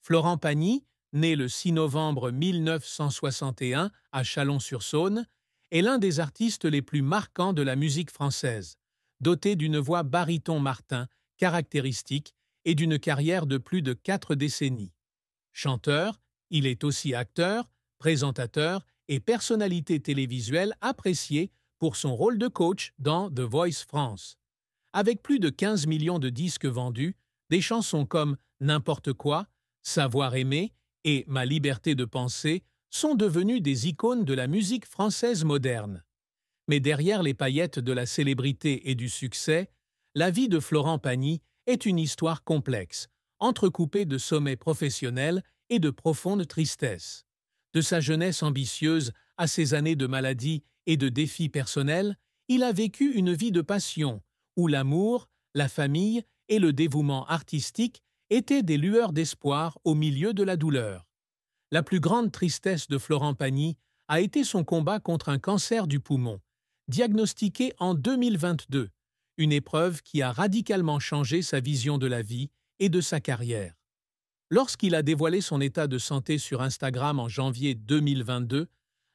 Florent Pagny, né le 6 novembre 1961 à Chalon-sur-Saône, est l'un des artistes les plus marquants de la musique française, doté d'une voix baryton martin caractéristique et d'une carrière de plus de 4 décennies. Chanteur, il est aussi acteur, présentateur et personnalité télévisuelle appréciée pour son rôle de coach dans The Voice France. Avec plus de 15 millions de disques vendus, des chansons comme N'importe quoi, Savoir aimer et Ma liberté de penser sont devenues des icônes de la musique française moderne. Mais derrière les paillettes de la célébrité et du succès, la vie de Florent Pagny est une histoire complexe, entrecoupée de sommets professionnels et de profonde tristesse. De sa jeunesse ambitieuse à ses années de maladie et de défis personnels, il a vécu une vie de passion, où l'amour, la famille et le dévouement artistique étaient des lueurs d'espoir au milieu de la douleur. La plus grande tristesse de Florent Pagny a été son combat contre un cancer du poumon, diagnostiqué en 2022, une épreuve qui a radicalement changé sa vision de la vie et de sa carrière. Lorsqu'il a dévoilé son état de santé sur Instagram en janvier 2022,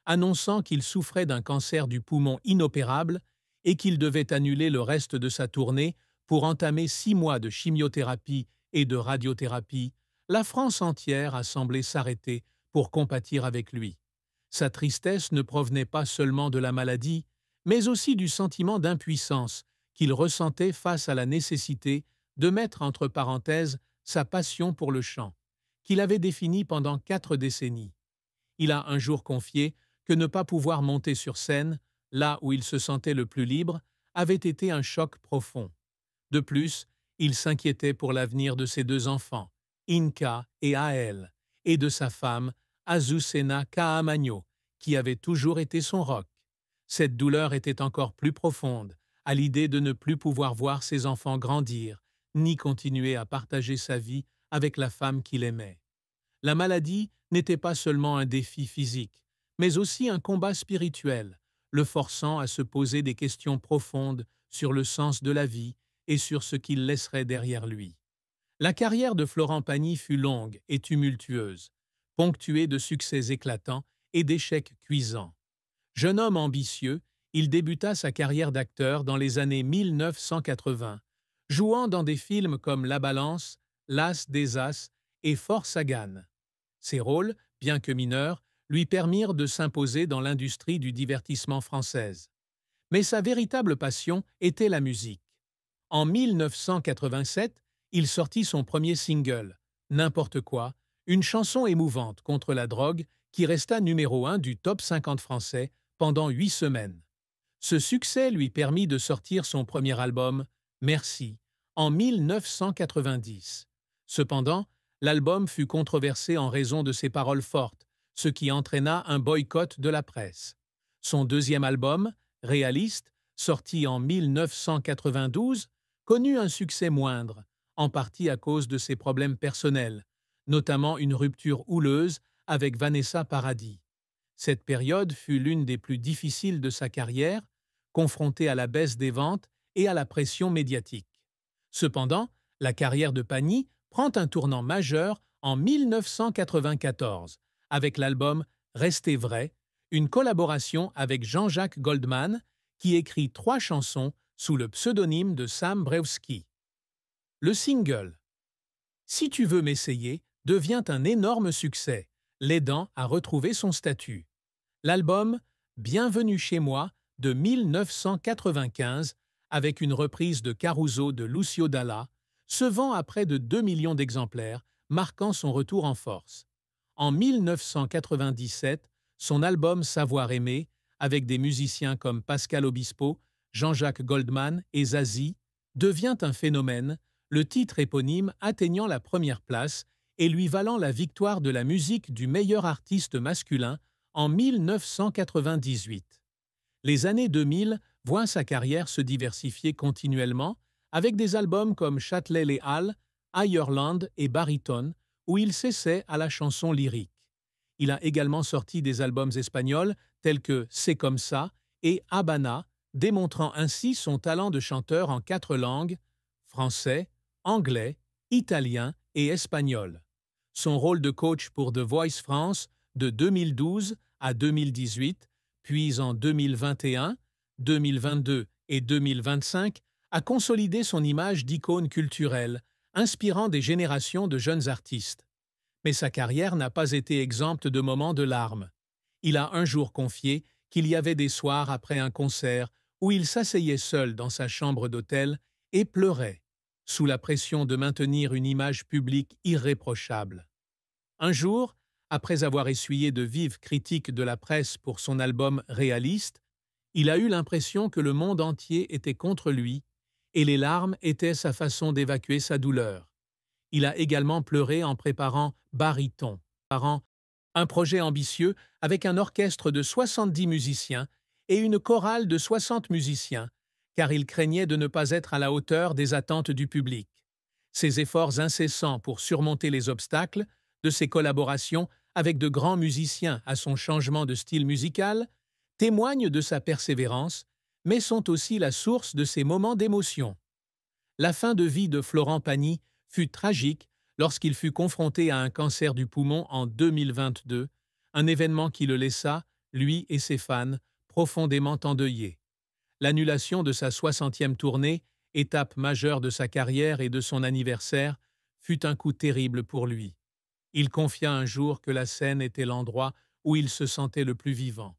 annonçant qu'il souffrait d'un cancer du poumon inopérable et qu'il devait annuler le reste de sa tournée pour entamer 6 mois de chimiothérapie et de radiothérapie, la France entière a semblé s'arrêter pour compatir avec lui. Sa tristesse ne provenait pas seulement de la maladie, mais aussi du sentiment d'impuissance qu'il ressentait face à la nécessité de mettre entre parenthèses sa passion pour le chant, qu'il avait définie pendant 4 décennies. Il a un jour confié que ne pas pouvoir monter sur scène, là où il se sentait le plus libre, avait été un choc profond. De plus, il s'inquiétait pour l'avenir de ses 2 enfants, Inka et Ael, et de sa femme, Azucena Caamaño, qui avait toujours été son rock. Cette douleur était encore plus profonde, à l'idée de ne plus pouvoir voir ses enfants grandir, ni continuer à partager sa vie avec la femme qu'il aimait. La maladie n'était pas seulement un défi physique, mais aussi un combat spirituel, le forçant à se poser des questions profondes sur le sens de la vie et sur ce qu'il laisserait derrière lui. La carrière de Florent Pagny fut longue et tumultueuse, ponctuée de succès éclatants et d'échecs cuisants. Jeune homme ambitieux, il débuta sa carrière d'acteur dans les années 1980, jouant dans des films comme La Balance, L'As des As et Fort Sagan. Ces rôles, bien que mineurs, lui permirent de s'imposer dans l'industrie du divertissement française. Mais sa véritable passion était la musique. En 1987, il sortit son premier single, N'importe quoi, une chanson émouvante contre la drogue qui resta numéro 1 du top 50 français pendant 8 semaines. Ce succès lui permit de sortir son premier album, Merci, en 1990. Cependant, l'album fut controversé en raison de ses paroles fortes, ce qui entraîna un boycott de la presse. Son deuxième album, Réaliste, sorti en 1992, connut un succès moindre, en partie à cause de ses problèmes personnels, notamment une rupture houleuse avec Vanessa Paradis. Cette période fut l'une des plus difficiles de sa carrière, confrontée à la baisse des ventes et à la pression médiatique. Cependant, la carrière de Pagny prend un tournant majeur en 1994 avec l'album Restez vrai, une collaboration avec Jean-Jacques Goldman qui écrit 3 chansons sous le pseudonyme de Sam Brewski. Le single Si tu veux m'essayer devient un énorme succès, l'aidant à retrouver son statut. L'album Bienvenue chez moi de 1995, avec une reprise de Caruso de Lucio Dalla, se vend à près de 2 millions d'exemplaires, marquant son retour en force. En 1997, son album Savoir aimer, avec des musiciens comme Pascal Obispo, Jean-Jacques Goldman et Zazie, devient un phénomène, le titre éponyme atteignant la première place et lui valant la victoire de la musique du meilleur artiste masculin en 1998. Les années 2000 voient sa carrière se diversifier continuellement avec des albums comme Châtelet les Halles, Ireland et Baritone, où il s'essaie à la chanson lyrique. Il a également sorti des albums espagnols tels que C'est comme ça et Habana, démontrant ainsi son talent de chanteur en 4 langues, français, anglais, italien et espagnol. Son rôle de coach pour The Voice France de 2012 à 2018, puis en 2021, 2022 et 2025, a consolidé son image d'icône culturelle, inspirant des générations de jeunes artistes. Mais sa carrière n'a pas été exempte de moments de larmes. Il a un jour confié qu'il y avait des soirs après un concert où il s'asseyait seul dans sa chambre d'hôtel et pleurait, sous la pression de maintenir une image publique irréprochable. Un jour, après avoir essuyé de vives critiques de la presse pour son album Réaliste, il a eu l'impression que le monde entier était contre lui et les larmes étaient sa façon d'évacuer sa douleur. Il a également pleuré en préparant Baryton, un projet ambitieux avec un orchestre de 70 musiciens et une chorale de 60 musiciens, car il craignait de ne pas être à la hauteur des attentes du public. Ses efforts incessants pour surmonter les obstacles, de ses collaborations avec de grands musiciens à son changement de style musical, témoignent de sa persévérance, mais sont aussi la source de ses moments d'émotion. La fin de vie de Florent Pagny fut tragique lorsqu'il fut confronté à un cancer du poumon en 2022, un événement qui le laissa, lui et ses fans, profondément endeuillés. L'annulation de sa 60e tournée, étape majeure de sa carrière et de son anniversaire, fut un coup terrible pour lui. Il confia un jour que la scène était l'endroit où il se sentait le plus vivant,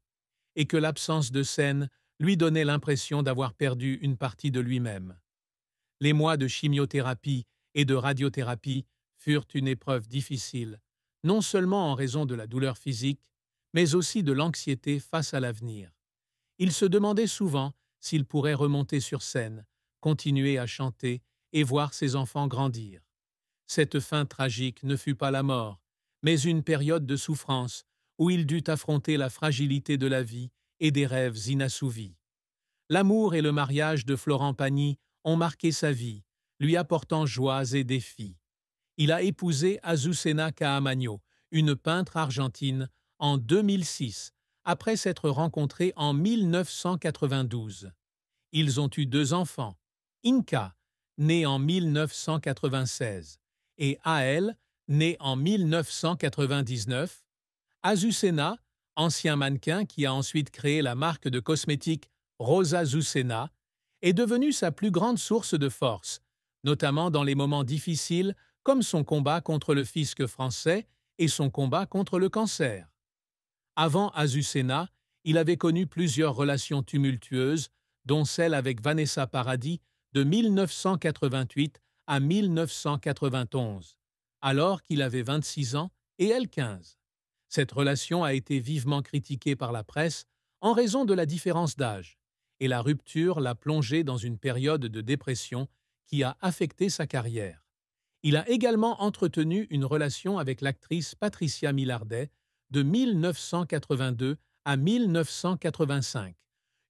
et que l'absence de scène lui donnait l'impression d'avoir perdu une partie de lui-même. Les mois de chimiothérapie et de radiothérapie furent une épreuve difficile, non seulement en raison de la douleur physique, mais aussi de l'anxiété face à l'avenir. Il se demandait souvent s'il pourrait remonter sur scène, continuer à chanter et voir ses enfants grandir. Cette fin tragique ne fut pas la mort, mais une période de souffrance où il dut affronter la fragilité de la vie et des rêves inassouvis. L'amour et le mariage de Florent Pagny ont marqué sa vie, lui apportant joies et défis. Il a épousé Azucena Caamaño, une peintre argentine, en 2006, après s'être rencontrés en 1992. Ils ont eu 2 enfants, Inca, né en 1996, et Ael, né en 1999. Azucena, ancien mannequin qui a ensuite créé la marque de cosmétiques Rosa Azucena, est devenue sa plus grande source de force, notamment dans les moments difficiles comme son combat contre le fisc français et son combat contre le cancer. Avant Azucena, il avait connu plusieurs relations tumultueuses, dont celle avec Vanessa Paradis de 1988 à 1991, alors qu'il avait 26 ans et elle 15. Cette relation a été vivement critiquée par la presse en raison de la différence d'âge, et la rupture l'a plongé dans une période de dépression qui a affecté sa carrière. Il a également entretenu une relation avec l'actrice Patricia Millardet de 1982 à 1985,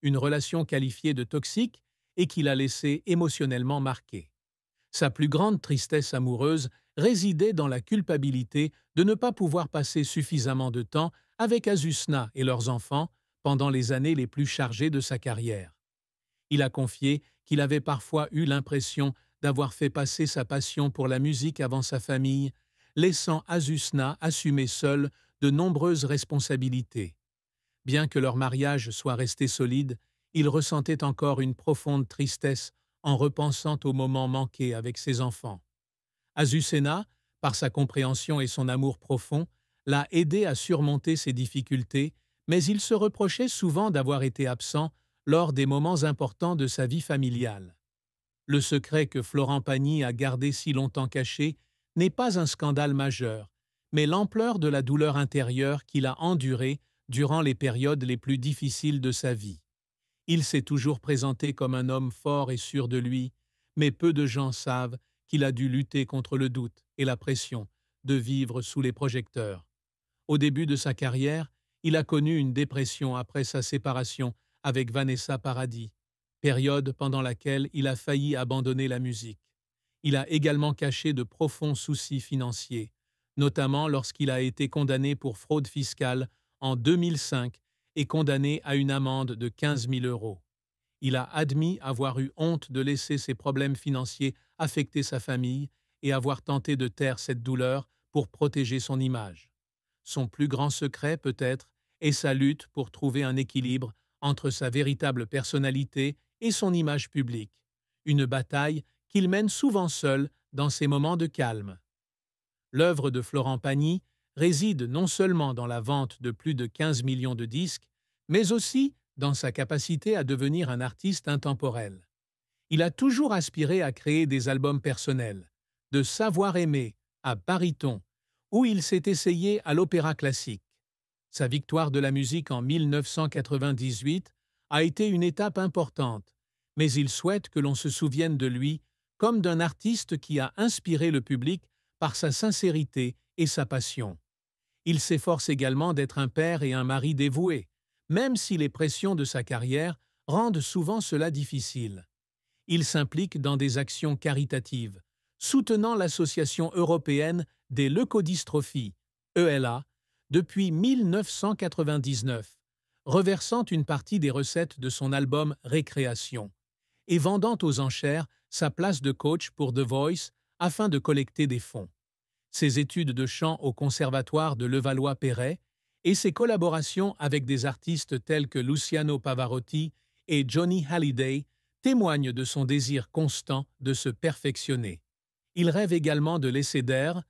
une relation qualifiée de toxique et qui l'a laissé émotionnellement marqué. Sa plus grande tristesse amoureuse résidait dans la culpabilité de ne pas pouvoir passer suffisamment de temps avec Azucena et leurs enfants pendant les années les plus chargées de sa carrière. Il a confié qu'il avait parfois eu l'impression d'avoir fait passer sa passion pour la musique avant sa famille, laissant Azucena assumer seule de nombreuses responsabilités. Bien que leur mariage soit resté solide, il ressentait encore une profonde tristesse en repensant aux moments manqués avec ses enfants. Azucena, par sa compréhension et son amour profond, l'a aidé à surmonter ses difficultés, mais il se reprochait souvent d'avoir été absent lors des moments importants de sa vie familiale. Le secret que Florent Pagny a gardé si longtemps caché n'est pas un scandale majeur, mais l'ampleur de la douleur intérieure qu'il a endurée durant les périodes les plus difficiles de sa vie. Il s'est toujours présenté comme un homme fort et sûr de lui, mais peu de gens savent qu'il a dû lutter contre le doute et la pression de vivre sous les projecteurs. Au début de sa carrière, il a connu une dépression après sa séparation avec Vanessa Paradis, période pendant laquelle il a failli abandonner la musique. Il a également caché de profonds soucis financiers, notamment lorsqu'il a été condamné pour fraude fiscale en 2005 et condamné à une amende de 15 000 €. Il a admis avoir eu honte de laisser ses problèmes financiers affecter sa famille et avoir tenté de taire cette douleur pour protéger son image. Son plus grand secret, peut-être, est sa lutte pour trouver un équilibre entre sa véritable personnalité et son image publique, une bataille qu'il mène souvent seul dans ses moments de calme. L'œuvre de Florent Pagny réside non seulement dans la vente de plus de 15 millions de disques, mais aussi dans sa capacité à devenir un artiste intemporel. Il a toujours aspiré à créer des albums personnels, de Savoir-aimer à Baryton, où il s'est essayé à l'opéra classique. Sa victoire de la musique en 1998 a été une étape importante, mais il souhaite que l'on se souvienne de lui comme d'un artiste qui a inspiré le public par sa sincérité et sa passion. Il s'efforce également d'être un père et un mari dévoués, même si les pressions de sa carrière rendent souvent cela difficile. Il s'implique dans des actions caritatives, soutenant l'Association européenne des leucodystrophies, ELA, depuis 1999, reversant une partie des recettes de son album Récréation, et vendant aux enchères sa place de coach pour The Voice afin de collecter des fonds. Ses études de chant au Conservatoire de Levallois-Perret et ses collaborations avec des artistes tels que Luciano Pavarotti et Johnny Hallyday témoignent de son désir constant de se perfectionner. Il rêve également de laisser d'air,